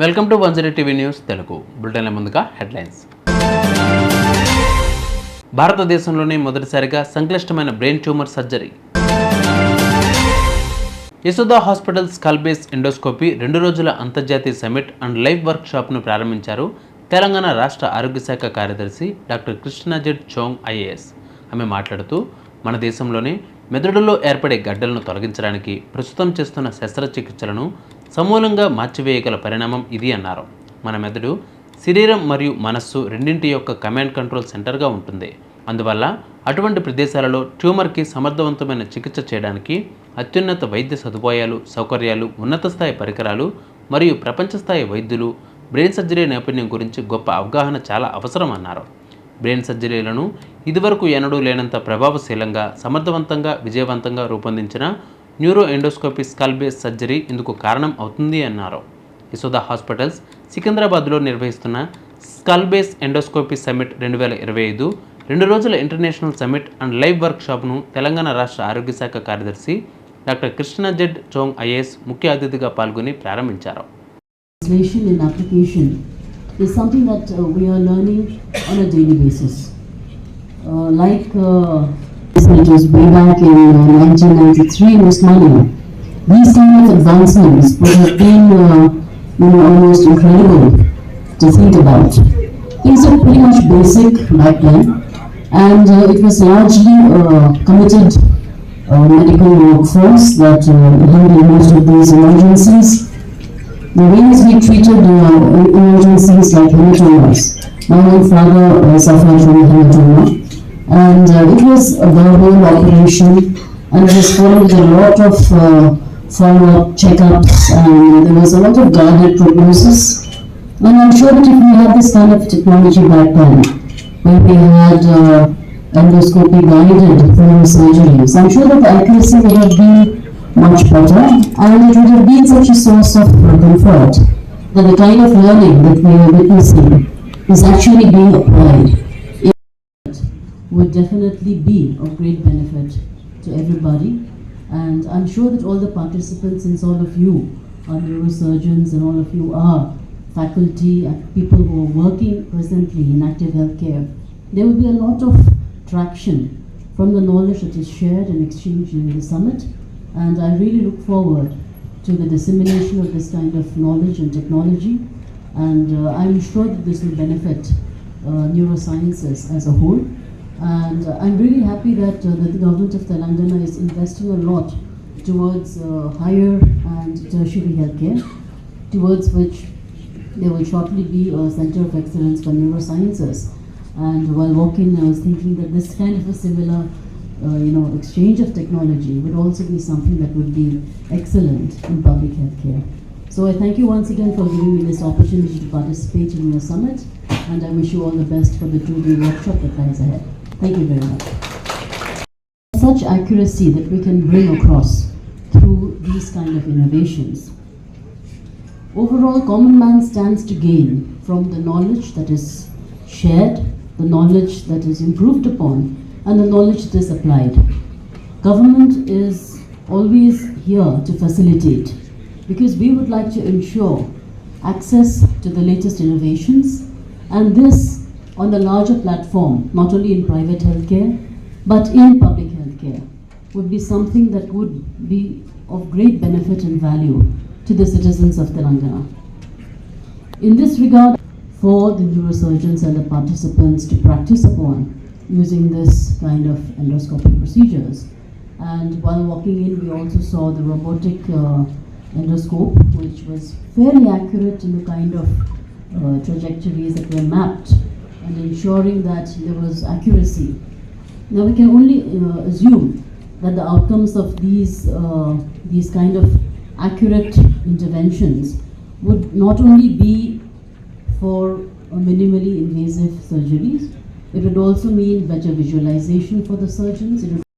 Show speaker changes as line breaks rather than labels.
Welcome to 1 TV news Telugu బులెటిన్ల ముందుగా headlines. భారతదేశంలోనే మొదటిసారిగా సంక్లిష్టమైన brain tumour surgery. Yashoda hospital skull base endoscopy 2 రోజుల అంతర్జాతీయ సమిట్ అండ్ లైవ్ వర్క్ షాప్ను ప్రారంభించారు తెలంగాణ రాష్ట్ర ఆరోగ్య శాఖ కార్యదర్శి డాక్టర్ కృష్ణాజెడ్ చోంగ్ ఐఏఎస్. ఆమె మాట్లాడుతూ మన దేశంలోనే మెదడులో ఏర్పడే గడ్డలను తొలగించడానికి ప్రస్తుతం చేస్తున్న శస్త్రచికిత్సలను సమూలంగా మార్చివేయగల పరిణామం ఇది అన్నారు. మన మెదడు శరీరం మరియు మనస్సు రెండింటి యొక్క కమాండ్ కంట్రోల్ సెంటర్గా ఉంటుంది. అందువల్ల అటువంటి ప్రదేశాలలో ట్యూమర్కి సమర్థవంతమైన చికిత్స చేయడానికి అత్యున్నత వైద్య సదుపాయాలు, సౌకర్యాలు, ఉన్నత స్థాయి పరికరాలు మరియు ప్రపంచ స్థాయి వైద్యులు, బ్రెయిన్ సర్జరీ నైపుణ్యం గురించి గొప్ప అవగాహన చాలా అవసరం అన్నారు. బ్రెయిన్ సర్జరీలను ఇదివరకు ఎన్నడూ లేనంత ప్రభావశీలంగా, సమర్థవంతంగా, విజయవంతంగా రూపొందించిన neuro endoscopy skull base surgery ఇందుకు కారణం అవుతుంది అన్నారు. యశోదా హాస్పిటల్స్ సికింద్రాబాద్లో నిర్వహిస్తున్న స్కల్ బేస్ ఎండోస్కోపీ సమిట్ 2025 2 రోజుల ఇంటర్నేషనల్ సమిట్ అండ్ లైవ్ వర్క్ షాప్ను తెలంగాణ రాష్ట్ర ఆరోగ్య శాఖ కార్యదర్శి డాక్టర్ కృష్ణాజెడ్ చోంగ్ ఐఏఎస్ ముఖ్య అతిథిగా పాల్గొని ప్రారంభించారు.
In application is something that we are learning on a daily basis. It was way back in 1993 in Osmania. These kind of advancements would have been almost incredible to think about. Things are pretty much basic back then, and it was largely committed medical workforce that handled most of these emergencies. The ways we treated emergencies like hematomas. My own father suffered from hematoma, and it was a verbal operation, and it was followed with a lot of follow-up checkups, and there was a lot of guarded prognosis. And I'm sure that if we had this kind of technology back then, when we had endoscopy guided surgeries, I'm sure that the accuracy would have been much better, and it would have been such a source of comfort that the kind of learning that we are witnessing is actually being applied. It would definitely be of great benefit to everybody, and I'm sure that all the participants, since all of you are neurosurgeons and all of you are faculty and people who are working presently in active healthcare, there will be a lot of traction from the knowledge that is shared and exchanged in the summit. And I really look forward to the dissemination of this kind of knowledge and technology, and I'm sure that this will benefit neurosciences as a whole. And I'm really happy that the government of Telangana is investing a lot towards higher and tertiary healthcare, towards which there will shortly be a center of excellence for neurosciences. And while walking, I was thinking that this kind of a similar exchange of technology would also be something that would be excellent in public healthcare. So I thank you once again for giving me this opportunity to participate in your summit, and I wish you all the best for the 2-day workshop that lies ahead. Thank you very much. Such accuracy that we can bring across through these kind of innovations. Overall, common man stands to gain from the knowledge that is shared, the knowledge that is improved upon, and the knowledge that is applied. Government is always here to facilitate, because we would like to ensure access to the latest innovations, and this on a larger platform, not only in private healthcare but in public healthcare, would be something that would be of great benefit and value to the citizens of Telangana. In this regard, for the neurosurgeons and the participants to practice upon using this kind of endoscopic procedures. And while walking in, we also saw the robotic endoscope, which was fairly accurate in the kind of trajectories that were mapped, and ensuring that there was accuracy. Now we can only assume that the outcomes of these kind of accurate interventions would not only be for minimally invasive surgeries, it would also mean better visualization for the surgeons.